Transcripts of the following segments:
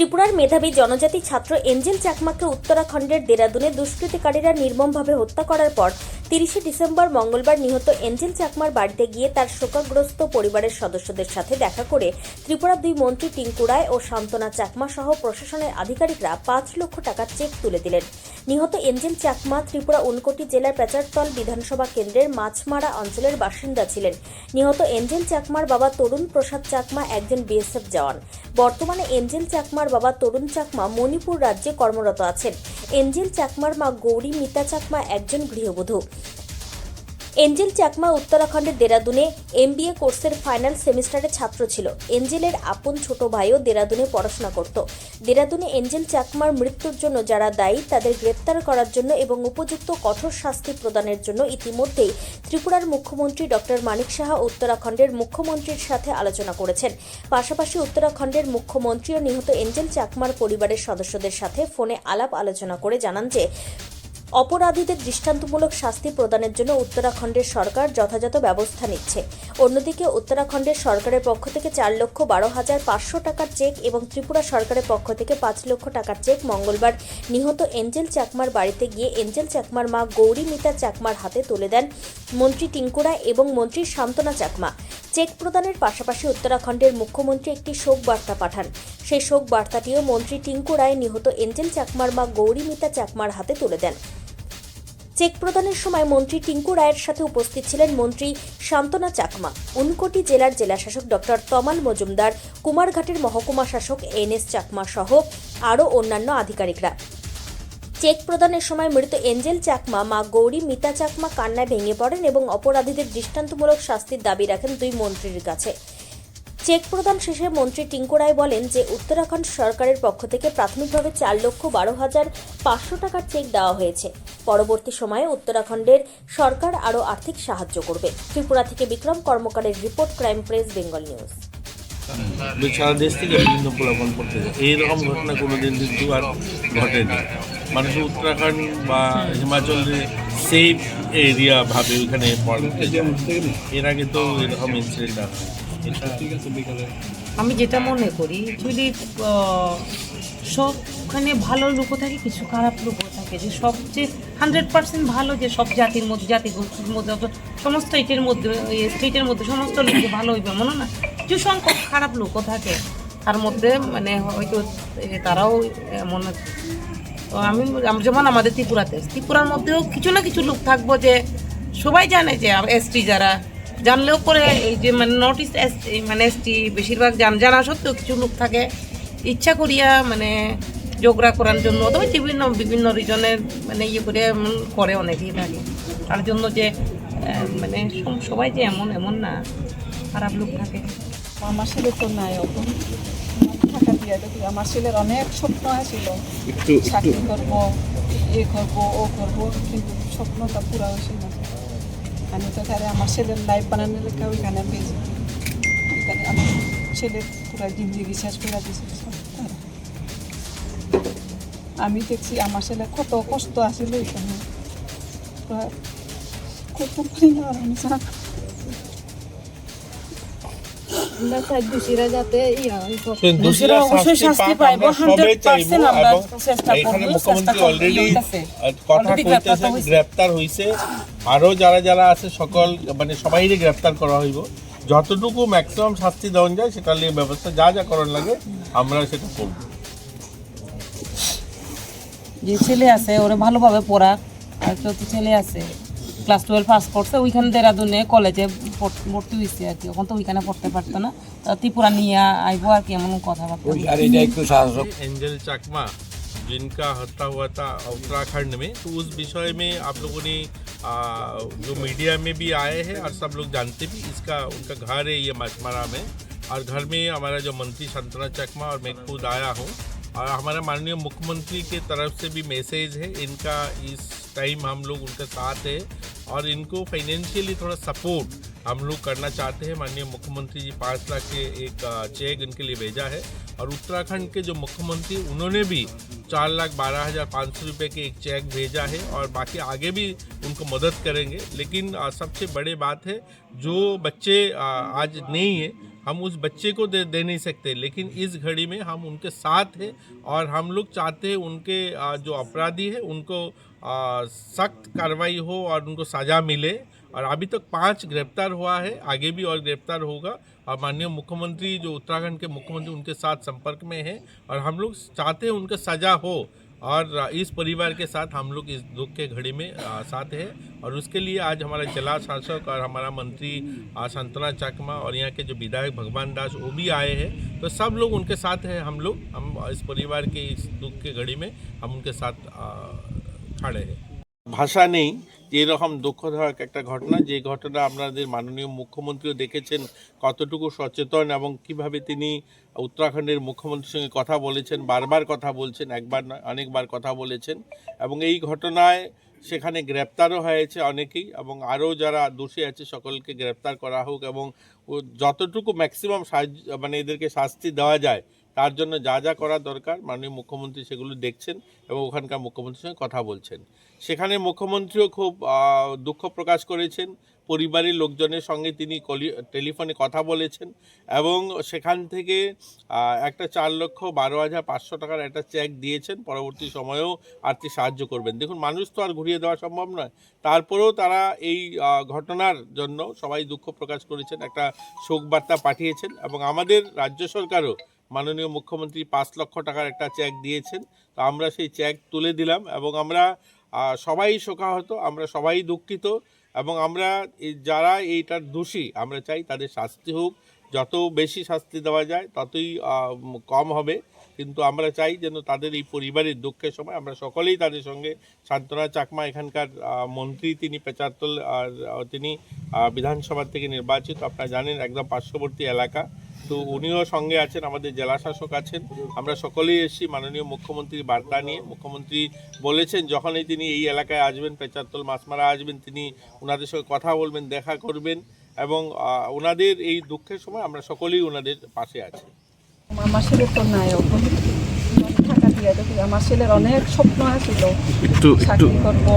ত্রিপুরার মেধাবী জনজাতি ছাত্র এঞ্জেল চাকমাকে উত্তরাখণ্ডের দেরাদুনে দুষ্কৃতিকারীরা নির্মমভাবে হত্যা করার পর 30শে ডিসেম্বর মঙ্গলবার নিহত এঞ্জেল চাকমার বাড়িতে গিয়ে তার শোকাগ্রস্ত পরিবারের সদস্যদের সাথে দেখা করে ত্রিপুরার দুই মন্ত্রী টিঙ্কু রায় ও শান্তনা চাকমা সহ প্রশাসনের আধিকারিকরা 5 লক্ষ টাকার চেক তুলে দিলেন। নিহত এঞ্জেল চাকমা ত্রিপুরা উনকোটি জেলার পেচারতল বিধানসভা কেন্দ্রের মাছমারা অঞ্চলের বাসিন্দা ছিলেন। নিহত এঞ্জেল চাকমার বাবা তরুণ প্রসাদ চাকমা একজন বিএসএফ জওয়ান। বর্তমানে এঞ্জেল চাকমার বাবা তরুণ চাকমা মণিপুর রাজ্যে কর্মরত আছেন। এঞ্জেল চাকমার মা গৌরী মিতা চাকমা একজন গৃহবধূ। এঞ্জেল চাকমা উত্তরাখণ্ডের দেরাদুনে এমবিএ কোর্সের ফাইনাল সেমিস্টারের ছাত্র ছিল। এঞ্জেলের আপন ছোট ভাইও দেরাদুনে পড়াশোনা করত। দেরাদুনে এঞ্জেল চাকমার মৃত্যুর জন্য যারা দায়ী তাদের গ্রেপ্তার করার জন্য এবং উপযুক্ত কঠোর শাস্তি প্রদানের জন্য ইতিমধ্যেই ত্রিপুরার মুখ্যমন্ত্রী ডক্টর মানিক সাহা উত্তরাখণ্ডের মুখ্যমন্ত্রীর সাথে আলোচনা করেছেন। পাশাপাশি উত্তরাখণ্ডের মুখ্যমন্ত্রীও নিহত এঞ্জেল চাকমার পরিবারের সদস্যদের সাথে ফোনে আলাপ আলোচনা করে জানান যে অপরাধীদের দৃষ্টান্তমূলক শাস্তি প্রদানের জন্য উত্তরাখণ্ডের সরকার যথাযথ ব্যবস্থা নিচ্ছে। অন্যদিকে উত্তরাখণ্ডের সরকারের পক্ষ থেকে 4,12,500 টাকার চেক এবং ত্রিপুরা সরকারের পক্ষ থেকে 5 লক্ষ টাকার চেক মঙ্গলবার নিহত এঞ্জেল চাকমার বাড়িতে গিয়ে এঞ্জেল চাকমার মা গৌরী মিতা চাকমার হাতে তুলে দেন মন্ত্রী টিঙ্কু রায় এবং মন্ত্রী শান্তনা চাকমা। চেক প্রদানের পাশাপাশি উত্তরাখণ্ডের মুখ্যমন্ত্রী একটি শোক বার্তা পাঠান। সেই শোক বার্তাটিও মন্ত্রী টিঙ্কু রায় নিহত এঞ্জেল চাকমার মা গৌরী মিতা চাকমার হাতে তুলে দেন। চেক প্রদানের সময় মন্ত্রী টিঙ্কু রায়ের সাথে উপস্থিত ছিলেন মন্ত্রী শান্তনা চাকমা, উনকোটি জেলার জেলাশাসক ডক্টর তমাল মজুমদার, কুমারঘাটের মহকুমা শাসক এনএস চাকমা সহ আরও অন্যান্য আধিকারিকরা। চেক প্রদানের সময় মৃত এঞ্জেল চাকমা মা গৌরী মিতা চাকমা কান্নায় ভেঙে পড়েন এবং অপরাধীদের দৃষ্টান্তমূলক শাস্তির দাবি রাখেন দুই মন্ত্রীর কাছে। চেক প্রদান শেষে মন্ত্রী টিঙ্কু রায় বলেন যে উত্তরাখণ্ড সরকারের পক্ষ থেকে প্রাথমিকভাবে 4,12,500 টাকার চেক দেওয়া হয়েছে। পরবর্তী সময়ে উত্তরাখণ্ডের সরকার আরও আর্থিক সাহায্য করবে। ত্রিপুরা থেকে বিক্রম কর্মকারের report, crime press, Bengal news. সারা দেশ থেকে বিভিন্ন প্রলোভন করতে যায়, এইরকম ঘটনা কোনোদিন কিন্তু আর ঘটেনি। মানুষ উত্তরাখণ্ড বা হিমাচলে সেফ এরিয়া ভাবে ওইখানে পড়তে যায়। এর আগে তো এরকম ইনসিডেন্ট হয়। আমি যেটা মনে করি যদি সবখানে ভালো লোকও থাকে, কিছু খারাপ লোকও থাকে, যে সবচেয়ে 100% ভালো যে সব জাতির মধ্যে, জাতিগোষ্ঠীর মধ্যে, সমস্ত স্টেটের মধ্যে সমস্ত লোক ভালো হইবে মনে না, কিছু সংখ্যক খারাপ লোকও থাকে তার মধ্যে, মানে হয়তো তারাও মনে। তো আমি যেমন আমাদের ত্রিপুরার মধ্যেও কিছু না কিছু লোক থাকবো যে সবাই জানে যে এসটি, যারা জানলেও পরে এই যে মানে নর্থ ইস্ট মানে এসটি বেশিরভাগ জানা সত্ত্বেও কিছু লোক থাকে ইচ্ছা করিয়া মানে ঝগড়া করার জন্য, অথবা বিভিন্ন রিজনের মানে করে অনেকেই থাকে। তার জন্য যে মানে সবাই যে এমন না, খারাপ লোক থাকে। আমার ছেলে তো নাই, এখন টাকা দিয়ে দেখি। আমার ছেলের অনেক স্বপ্ন আছিল, চাকরি করবো, করবো, ও করবো, কিন্তু স্বপ্নটা পুরা হয়েছে না। আমি তো তাহলে আমার ছেলের লাইফ বানানোর লেখা ওইখানে পেয়েছি। ওইখানে আমার ছেলের পুরা জিন্দগি শেষ করে দিয়েছে। আমি দেখছি আমার ছেলে কত কষ্ট আছিল ওইখানে, কত পারি না আমি জানি। গ্রেপ্তার হয়েছে, আরো যারা আছে সকল মানে সবাই গ্রেপ্তার করা হইব। যতটুকু ম্যাক্সিমাম শাস্তি দেওয়া যায় সেটা নিয়ে ব্যবস্থা যা করার লাগে আমরা সেটা করব। যে ছেলে আছে ওরা ভালোভাবে পড়া, আর যত ছেলে আছে ক্লাস 12 পাস করছে, ওইখানে দেরাদুনে কলেজে ভর্তি হয়েছে আর কি। এখন তো ওইখানে পড়তে পারতো না, ত্রিপুরা নিয়ে আইবো আর কি, এমন কথাবার্তা। एंजल चाकमा जिनका हत्या हुआ था उत्तराखंड में, तो उस विषय में आप लोगों ने जो मीडिया में भी आए हैं और सब लोग जानते भी, उनका घर है ये मछमारा में, और घर में हमारा जो मंत्री शांतना चाकमा और मैं खुद आया हूँ, और हमारा माननीय मुख्यमंत्री के तरफ से भी मैसेज है इनका, इस टाइम हम लोग उनके साथ है और इनको फाइनेंशियली थोड़ा सपोर्ट हम लोग करना चाहते हैं। माननीय मुख्यमंत्री जी 5 लाख के एक चेक इनके लिए भेजा है, और उत्तराखंड के जो मुख्यमंत्री उन्होंने भी 4,12,500 रुपये के एक चेक भेजा है, और बाकी आगे भी उनको मदद करेंगे। लेकिन सबसे बड़ी बात है, जो बच्चे आज नहीं है हम उस बच्चे को दे नहीं सकते, लेकिन इस घड़ी में हम उनके साथ हैं और हम लोग चाहते हैं उनके जो अपराधी है उनको सख्त कार्रवाई हो और उनको सज़ा मिले। और अभी तक 5 गिरफ्तार हुआ है, आगे भी और गिरफ्तार होगा। और माननीय मुख्यमंत्री जो उत्तराखंड के मुख्यमंत्री उनके साथ संपर्क में हैं और हम लोग चाहते हैं उनका सज़ा हो। और इस परिवार के साथ हम लोग इस दुख के घड़ी में साथ हैं और उसके लिए आज हमारा जिला शासक और हमारा मंत्री शांतना चकमा और यहाँ के जो विधायक भगवान दास वो भी आए हैं। तो सब लोग उनके साथ हैं, हम इस परिवार के इस दुख के घड़ी में हम उनके साथ खड़े हैं। ভাষা নেই এরকম দুঃখদায়ক একটা ঘটনা, যে ঘটনা আপনাদের মাননীয় মুখ্যমন্ত্রীও দেখেছেন কতটুকু সচেতন এবং কিভাবে তিনি উত্তরাখণ্ডের মুখ্যমন্ত্রীর সঙ্গে কথা বলেছেন, বারবার কথা বলছেন, একবার নয় অনেকবার কথা বলেছেন। এবং এই ঘটনায় সেখানে গ্রেপ্তারও হয়েছে অনেকেই এবং আরও যারা দোষী আছে সকলকে গ্রেপ্তার করা হোক এবং যতটুকু ম্যাক্সিমাম মানে এদেরকে শাস্তি দেওয়া যায় তার জন্য যা যা করা দরকার মাননীয় মুখ্যমন্ত্রী সেগুলো দেখছেন এবং ওখানকার মুখ্যমন্ত্রীর সঙ্গে কথা বলছেন। সেখানে মুখ্যমন্ত্রীও খুব দুঃখ প্রকাশ করেছেন, পরিবারের লোকজনের সঙ্গে তিনি টেলিফোনে কথা বলেছেন এবং সেখান থেকে একটা 4,12,500 টাকার একটা চেক দিয়েছেন, পরবর্তী সময়েও আর্থিক সাহায্য করবেন। দেখুন, মানুষ তো আর ঘুরিয়ে দেওয়া সম্ভব নয়, তারপরেও তারা এই ঘটনার জন্য সবাই দুঃখ প্রকাশ করেছেন, একটা শোক বার্তা পাঠিয়েছেন এবং আমাদের রাজ্য সরকারও মাননীয় মুখ্যমন্ত্রী 5 লক্ষ টাকার একটা চেক দিয়েছেন। তো আমরা সেই চেক তুলে দিলাম এবং আমরা সবাই শোকাহত, আমরা সবাই দুঃখিত এবং আমরা যারা এইটার দোষী আমরা চাই তাদের শাস্তি হোক, যত বেশি শাস্তি দেওয়া যায় ততই কম হবে। কিন্তু আমরা চাই যেন তাদের এই পরিবারের দুঃখের সময় আমরা সকলেই তাদের সঙ্গে, শান্তনা চাকমা এখানকার মন্ত্রী, তিনি পেচারতল আর তিনি বিধানসভা থেকে নির্বাচিত, আপনারা জানেন একদম পার্শ্ববর্তী এলাকা, তো উনিও সঙ্গে আছেন, আমাদের জেলা শাসক আছেন, আমরা সকলেই এসেছি মাননীয় মুখ্যমন্ত্রীর বার্তা নিয়ে। মুখ্যমন্ত্রী বলেছেন যখনই তিনি এই এলাকায় আসবেন, পেচারতল মাছমারা আসবেন, তিনি ওনাদের সঙ্গে কথা বলবেন, দেখা করবেন এবং ওনাদের এই দুঃখের সময় আমরা সকলেই ওনাদের পাশে আছি। আমার ছেলে তো নাই, টাকা দিয়ে দেখি আমার ছেলের অনেক স্বপ্ন আছিল, চাকরি করবো,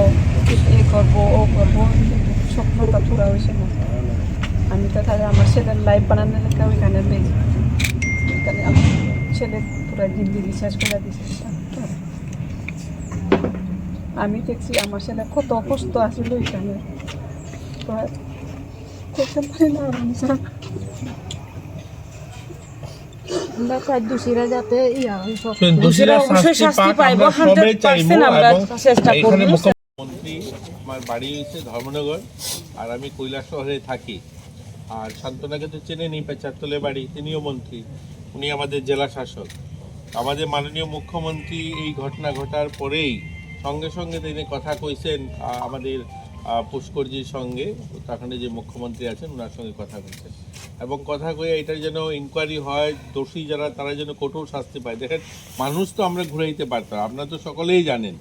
এ করবো, ও করবো, কিন্তু স্বপ্নটা পুরা হয়েছে না। আমি তো তাহলে আমার ছেলের লাইফ বানানোর লেখা ওইখানে বেশি, ওইখানে আমার ছেলে পুরা জিন্দিগি শেষ করে দিয়েছে। আমি দেখছি আমার ছেলে কত কষ্ট আসছিল ওইখানে, করতে পারি না আমরা চাই দোষীরা যাতে শাস্তি পায়, 100% আমরা চেষ্টা করব। মুখ্যমন্ত্রী আমার বাড়ি হচ্ছে ধর্মনগর আর আমি কৈলাসহরে থাকি। আর শান্তনাকে তো চেনেনি, পেচারতলে বাড়ি, তিনিও মন্ত্রী, উনি আমাদের জেলা শাসক। আমাদের মাননীয় মুখ্যমন্ত্রী এই ঘটনা ঘটার পরেই সঙ্গে সঙ্গে তিনি কথা কইছেন আমাদের পুষ্করজির সঙ্গে, উত্তরাখণ্ডে যে মুখ্যমন্ত্রী আছেন ওনার সঙ্গে কথা কইছেন এবং কথা কয়ে এটার যেন ইনকোয়ারি হয়, দোষী যারা তারা যেন কঠোর শাস্তি পায়। দেখেন, মানুষ তো আমরা ঘুরে দিতে পারতাম, আপনারা তো সকলেই জানেন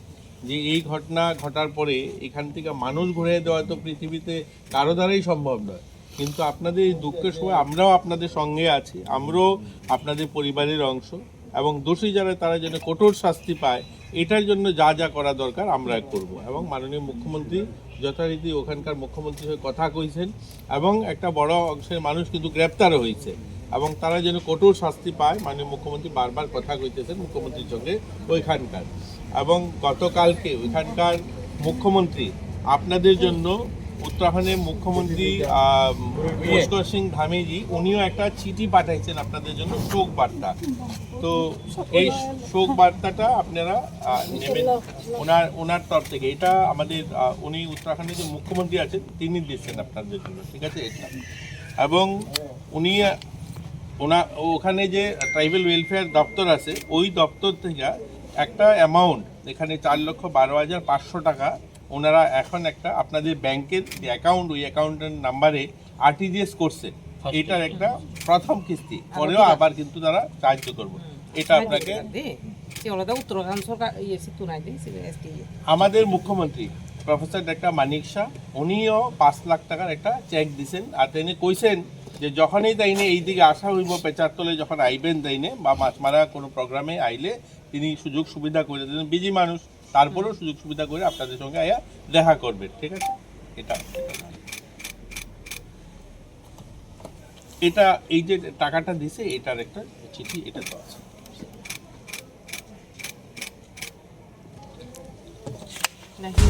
যে এই ঘটনা ঘটার পরে এখান থেকে মানুষ ঘুরে দেওয়া তো পৃথিবীতে কারো দ্বারাই সম্ভব নয়। কিন্তু আপনাদের এই দুঃখের সময় আমরাও আপনাদের সঙ্গে আছি, আমরাও আপনাদের পরিবারের অংশ এবং দোষী যারা তারা যেন কঠোর শাস্তি পায় এটার জন্য যা যা করা দরকার আমরা করব। এবং মাননীয় মুখ্যমন্ত্রী যথারীতি ওখানকার মুখ্যমন্ত্রীর সঙ্গে কথা কইছেন এবং একটা বড় অংশের মানুষ কিন্তু গ্রেপ্তারও হয়েছে এবং তারা যেন কঠোর শাস্তি পায় মাননীয় মুখ্যমন্ত্রী বারবার কথা কইতেছেন মুখ্যমন্ত্রীর সঙ্গে ওইখানকার। এবং গতকালকে ওইখানকার মুখ্যমন্ত্রী আপনাদের জন্য উত্তরাখণ্ডের মুখ্যমন্ত্রী পুষ্কর সিং ধামেজি উনিও একটা চিঠি পাঠাইছেন আপনাদের জন্য, শোক বার্তা। তো এই শোক বার্তাটা আপনারা নেবেন ওনার তরফ থেকে। এটা আমাদের উনি উত্তরাখণ্ডের যে মুখ্যমন্ত্রী আছেন তিনি দিচ্ছেন আপনাদের জন্য, ঠিক আছে এটা। এবং উনি ওখানে যে ট্রাইবাল ওয়েলফেয়ার দপ্তর আছে ওই দপ্তর থেকে একটা অ্যামাউন্ট, এখানে 4,12,500 টাকা ওনারা এখন একটা আপনাদের ব্যাংকের যে অ্যাকাউন্ট, ওই অ্যাকাউন্টের নাম্বারে RTGS করছে, এটার একটা প্রথম কিস্তি পরেও আবার কিন্তু তারা সাহায্য করবো। এটা আপনাকে আমাদের মুখ্যমন্ত্রী প্রফেসর ডক্টর মানিক শাহ উনিও 5 লাখ টাকার একটা চেক দিছেন আর তিনি কইছেন যে যখনই তাইনে এই দিকে আসা হইব, পেচারতলে যখন আইবেন তাইনে বা মাছমারা কোনো প্রোগ্রামে আইলে তিনি সুযোগ সুবিধা করে দেন, বিজি মানুষ তারপরেও সুযোগ সুবিধা করে আপনাদের সঙ্গে আয়া দেখা করবেন, ঠিক আছে। এটা এটা এই যে টাকাটা দিছে এটার একটা চিঠি এটা তো আছে। নাকি